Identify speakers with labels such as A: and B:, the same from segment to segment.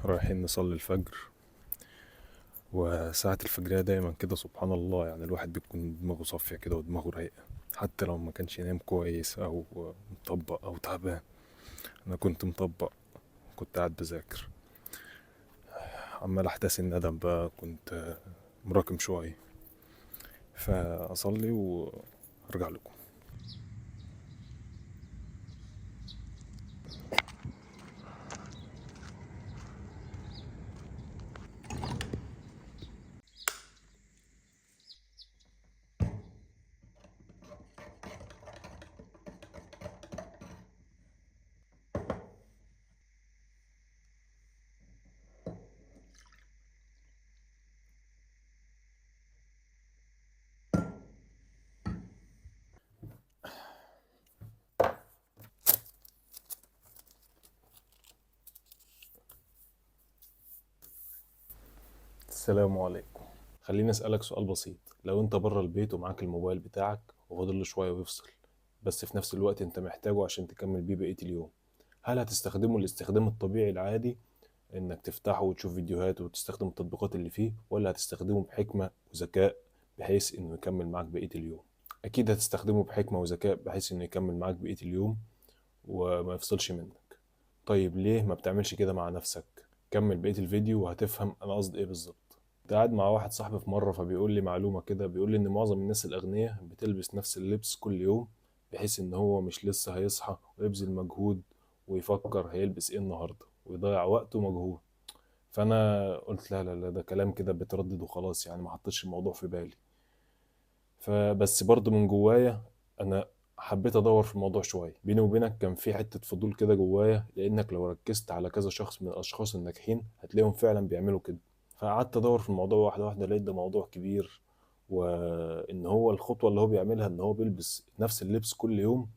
A: رايحين نصلي الفجر. وساعة الفجرية دايما كده سبحان الله، يعني الواحد بيكون دماغه صافية كده ودماغه رايقة، حتى لو ما كانش ينام كويس أو مطبق أو تعبان. أنا كنت مطبق، كنت قاعد بذاكر، عمال أحداث الندم بقى، كنت مراكم شوية، فأصلي وأرجع لكم. السلام عليكم. خليني أسألك سؤال بسيط. لو أنت بره البيت ومعاك الموبايل بتاعك وفاضل له شوية ويفصل، بس في نفس الوقت أنت محتاجه عشان تكمل بيه بقية اليوم، هل هتستخدمه الاستخدام الطبيعي العادي انك تفتحه وتشوف فيديوهات وتستخدم التطبيقات اللي فيه، ولا هتستخدمه بحكمة وذكاء بحيث انه يكمل معاك بقية اليوم؟ اكيد هتستخدمه بحكمة وذكاء بحيث انه يكمل معاك بقية اليوم وما يفصلش منك. طيب ليه ما بتعملش كده مع نفسك؟ كمل بقية الفيديو وهتفهم انا قصدي ايه بالظبط. كنت قاعد مع واحد صاحبي في مرة، فبيقول لي معلومة كده، بيقول لي ان معظم الناس الاغنياء بتلبس نفس اللبس كل يوم، بحيث ان هو مش لسه هيصحى ويبذل مجهود ويفكر هيلبس ايه النهارده ويضيع وقت ومجهود. فانا قلت لا لا لا، ده كلام كده بتردد وخلاص، يعني ما حطيتش الموضوع في بالي. فبس برضه من جوايا انا حبيت ادور في الموضوع شويه. بيني وبينك كان في حته فضول كده جوايا، لانك لو ركزت على كذا شخص من الاشخاص الناجحين هتلاقيهم فعلا بيعملوا كده. فقعدت ادور في الموضوع واحده واحده، لقيت ده موضوع كبير، وان هو الخطوه اللي هو بيعملها ان هو بيلبس نفس اللبس كل يوم،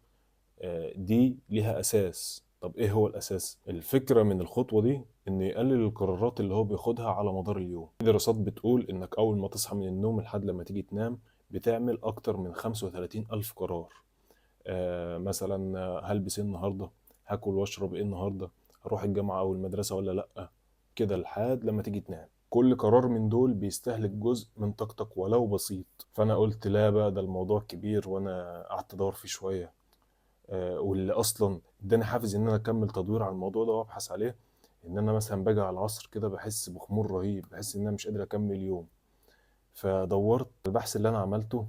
A: دي ليها اساس. طب ايه هو الاساس؟ الفكره من الخطوه دي انه يقلل القرارات اللي هو بياخدها على مدار اليوم. في دراسات بتقول انك اول ما تصحى من النوم لحد لما تيجي تنام بتعمل اكتر من 35 الف قرار. مثلا هلبس ايه النهارده، هاكل واشرب ايه النهارده، هروح الجامعه او المدرسه ولا لا، كده لحد لما تيجي تنام. كل قرار من دول بيستهلك جزء من طاقتك ولو بسيط. فانا قلت لا بقى، ده الموضوع كبير، وانا قعدت ادور فيه شويه. واللي اصلا اداني حافز ان انا اكمل تدوير على الموضوع ده وابحث عليه، ان انا مثلا باجي على العصر كده بحس بخمول رهيب، بحس ان انا مش قادر اكمل يوم. فدورت البحث اللي انا عملته،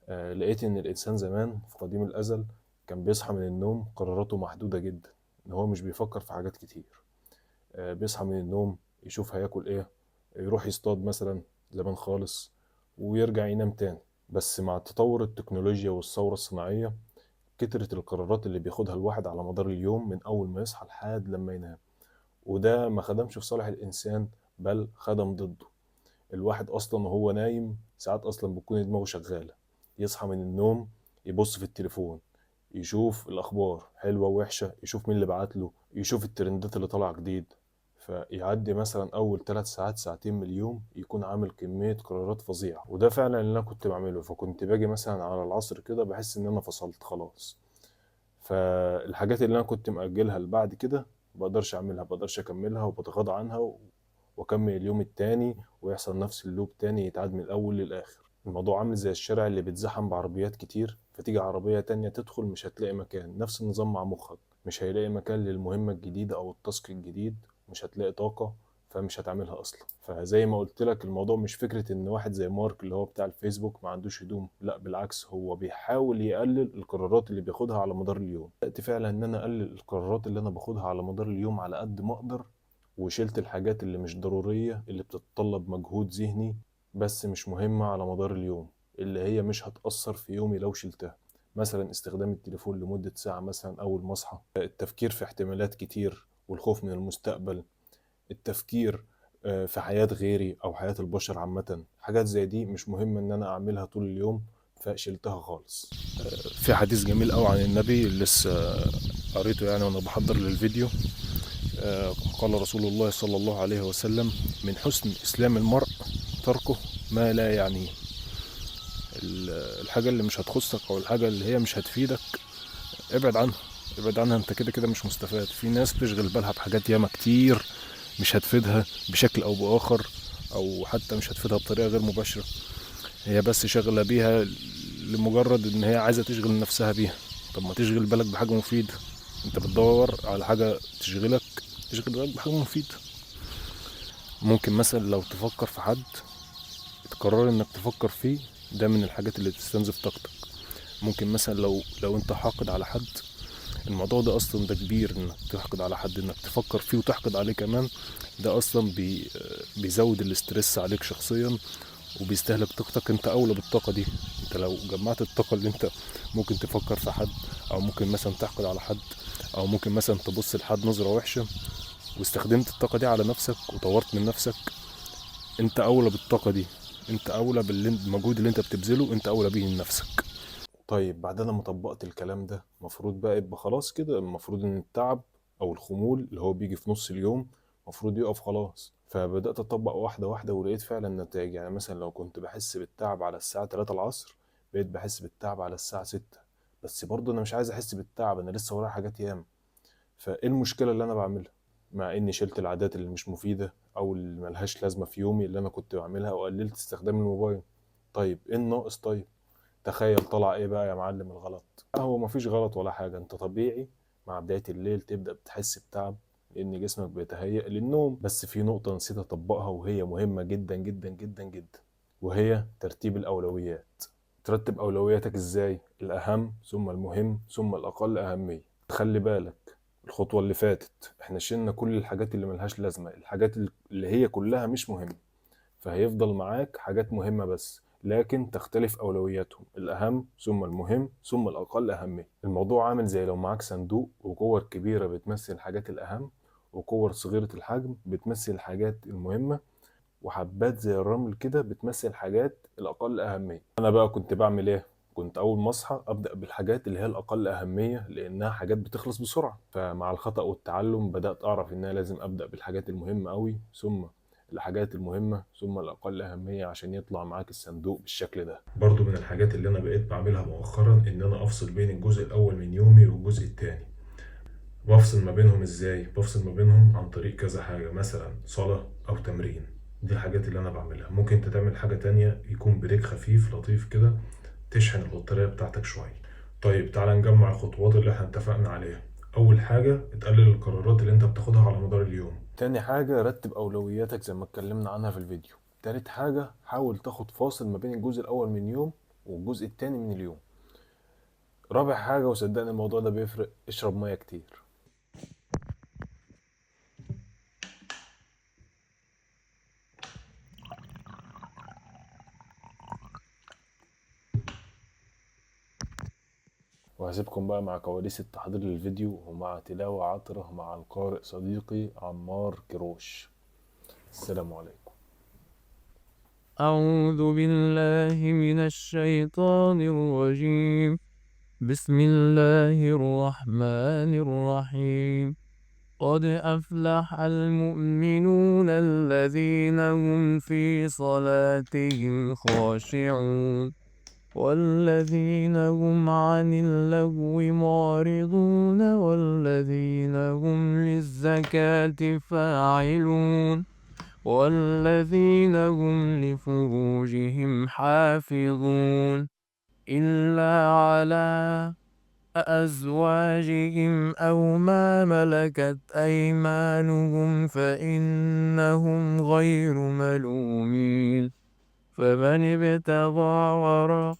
A: لقيت ان الانسان زمان في قديم الازل كان بيصحى من النوم قراراته محدودة جدا، ان هو مش بيفكر في حاجات كتير. بيصحى من النوم يشوف هياكل ايه، يروح يصطاد مثلا زمان خالص، ويرجع ينام تاني. بس مع تطور التكنولوجيا والثورة الصناعية كترت القرارات اللي بياخدها الواحد على مدار اليوم من أول ما يصحى لحد لما ينام، وده ما خدمش في صالح الإنسان، بل خدم ضده. الواحد أصلا وهو نايم ساعات أصلا بتكون دماغه شغالة، يصحى من النوم يبص في التليفون، يشوف الأخبار حلوة ووحشة، يشوف مين اللي بعتله، يشوف الترندات اللي طالعة جديد. فيعدي مثلا أول 3 ساعات ساعتين من اليوم يكون عامل كمية قرارات فظيعة. وده فعلا اللي أنا كنت بعمله. فكنت باجي مثلا على العصر كده بحس إن أنا فصلت خلاص، فالحاجات اللي انا كنت مأجلها لبعد كده مبقدرش اعملها، مبقدرش اكملها وبتغاضى عنها واكمل اليوم التاني، ويحصل نفس اللوب تاني يتعاد من الاول للاخر. الموضوع عامل زي الشارع اللي بيتزحم بعربيات كتير، فتيجي عربية تانية تدخل مش هتلاقي مكان. نفس النظام مع مخك، مش هيلاقي مكان للمهمة الجديدة او التاسك الجديد، مش هتلاقي طاقة، فمش هتعملها اصلا. فزي ما قلت لك، الموضوع مش فكرة ان واحد زي مارك اللي هو بتاع الفيسبوك ما عندوش هدوم، لا بالعكس، هو بيحاول يقلل القرارات اللي بياخدها على مدار اليوم. بدأت فعلا ان انا اقلل القرارات اللي انا باخدها على مدار اليوم على قد ما اقدر، وشلت الحاجات اللي مش ضرورية اللي بتتطلب مجهود ذهني بس مش مهمة على مدار اليوم، اللي هي مش هتأثر في يومي لو شلتها. مثلا استخدام التليفون لمدة ساعة مثلا أول ما أصحى، التفكير في احتمالات كتير والخوف من المستقبل، التفكير في حياة غيري أو حياة البشر عامة. حاجات زي دي مش مهم إن أنا أعملها طول اليوم، فشلتها خالص. في حديث جميل قوي عن النبي لسه قريته يعني وأنا بحضر للفيديو. قال رسول الله صلى الله عليه وسلم: من حسن إسلام المرء تركه ما لا يعنيه. الحاجة اللي مش هتخصك أو الحاجة اللي هي مش هتفيدك ابعد عنها، ابعد عنها، انت كده كده مش مستفاد. في ناس بتشغل بالها بحاجات ياما كتير مش هتفيدها بشكل او باخر، او حتى مش هتفيدها بطريقة غير مباشرة. هي بس شغلة بيها لمجرد ان هي عايزة تشغل نفسها بيها. طب ما تشغل بالك بحاجة مفيدة. انت بتدور على حاجة تشغلك، تشغل بالك بحاجة مفيدة. ممكن مثلا لو تفكر في حد، تقرر انك تفكر فيه، ده من الحاجات اللي تستنزف طاقتك. ممكن مثلا لو انت حاقد على حد، الموضوع ده اصلا ده كبير، انك تحقد على حد، انك تفكر فيه وتحقد عليه كمان، ده اصلا بيزود الاسترس عليك شخصيا، وبيستهلك طاقتك. انت اولى بالطاقة دي. انت لو جمعت الطاقة اللي انت ممكن تفكر في حد، او ممكن مثلا تحقد على حد، او ممكن مثلا تبص لحد نظرة وحشة، واستخدمت الطاقة دي على نفسك وطورت من نفسك، انت اولى بالطاقة دي. انت اولى بالمجهود اللي انت بتبذله، انت اولى بيه لنفسك. طيب بعد لما طبقت الكلام ده، المفروض بقى يبقى خلاص كده، المفروض ان التعب او الخمول اللي هو بيجي في نص اليوم المفروض يقف خلاص. فبدأت أطبق واحدة واحدة ولقيت فعلا نتائج. يعني مثلا لو كنت بحس بالتعب على الساعة 3 العصر، بقيت بحس بالتعب على الساعة 6. بس برضه أنا مش عايز أحس بالتعب، أنا لسه ورايا حاجات ياما. فإيه المشكلة اللي أنا بعملها؟ مع إني شلت العادات اللي مش مفيدة أو اللي ملهاش لازمة في يومي اللي أنا كنت بعملها، وقللت استخدام الموبايل. طيب إيه الناقص؟ طيب تخيل طلع ايه بقى يا معلم الغلط؟ هو مفيش غلط ولا حاجة. انت طبيعي مع بداية الليل تبدأ بتحس بتعب، لأن جسمك بيتهيأ للنوم. بس في نقطة نسيت أطبقها وهي مهمة جدا جدا جدا جدا، وهي ترتيب الأولويات. ترتب أولوياتك إزاي؟ الأهم ثم المهم ثم الأقل أهمية. تخلي بالك، الخطوة اللي فاتت احنا شلنا كل الحاجات اللي ملهاش لازمة، الحاجات اللي هي كلها مش مهمة. فهيفضل معاك حاجات مهمة بس، لكن تختلف أولوياتهم، الأهم ثم المهم ثم الأقل أهمية. الموضوع عامل زي لو معاك صندوق، وكور كبيرة بتمثل الحاجات الأهم، وكور صغيرة الحجم بتمثل الحاجات المهمة، وحبات زي الرمل كده بتمثل الحاجات الأقل أهمية. أنا بقى كنت بعمل إيه؟ كنت أول ما أصحى أبدأ بالحاجات اللي هي الأقل أهمية، لأنها حاجات بتخلص بسرعة. فمع الخطأ والتعلم بدأت أعرف إن أنا لازم أبدأ بالحاجات المهمة أوي، ثم الحاجات المهمة، ثم الأقل أهمية، عشان يطلع معاك الصندوق بالشكل ده. برضو من الحاجات اللي أنا بقيت بعملها مؤخرا إن أنا أفصل بين الجزء الأول من يومي والجزء التاني. بفصل ما بينهم ازاي؟ بفصل ما بينهم عن طريق كذا حاجة، مثلا صلاة او تمرين. دي الحاجات اللي انا بعملها. ممكن انت تعمل حاجة تانية، يكون بريك خفيف لطيف كده، تشحن البطارية بتاعتك شوية. طيب تعالى نجمع الخطوات اللي احنا اتفقنا عليها. اول حاجة، تقلل القرارات اللي انت بتاخدها على مدار اليوم. تاني حاجة، رتب اولوياتك زي ما اتكلمنا عنها في الفيديو. تالت حاجة، حاول تاخد فاصل ما بين الجزء الاول من اليوم والجزء التاني من اليوم. رابع حاجة، وصدقني الموضوع ده بيفرق، اشرب مية كتير. وهسيبكم بقى مع كواليس التحضير للفيديو، ومع تلاوة عطرة مع القارئ صديقي عمار كروش. السلام عليكم.
B: أعوذ بالله من الشيطان الرجيم. بسم الله الرحمن الرحيم. قد أفلح المؤمنون الذين هم في صلاتهم خاشعون والذين هم عن اللغو معرضون والذين هم للزكاة فاعلون والذين هم لفروجهم حافظون إلا على أزواجهم أو ما ملكت أيمانهم فإنهم غير ملومين فمن ابتغى وراء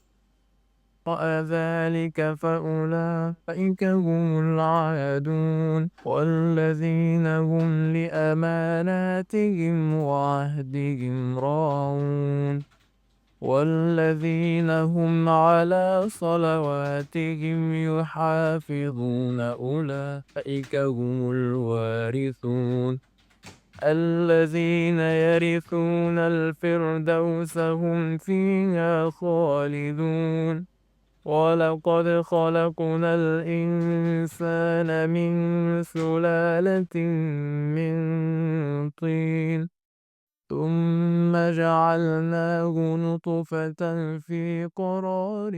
B: ذلك فأولئك هم العادون والذين هم لأماناتهم وعهدهم راعون والذين هم على صلواتهم يحافظون أولئك هم الوارثون الذين يرثون الفردوس هم فيها خالدون ولقد خلقنا الإنسان من سلالة من طين ثم جعلناه نطفة في قرار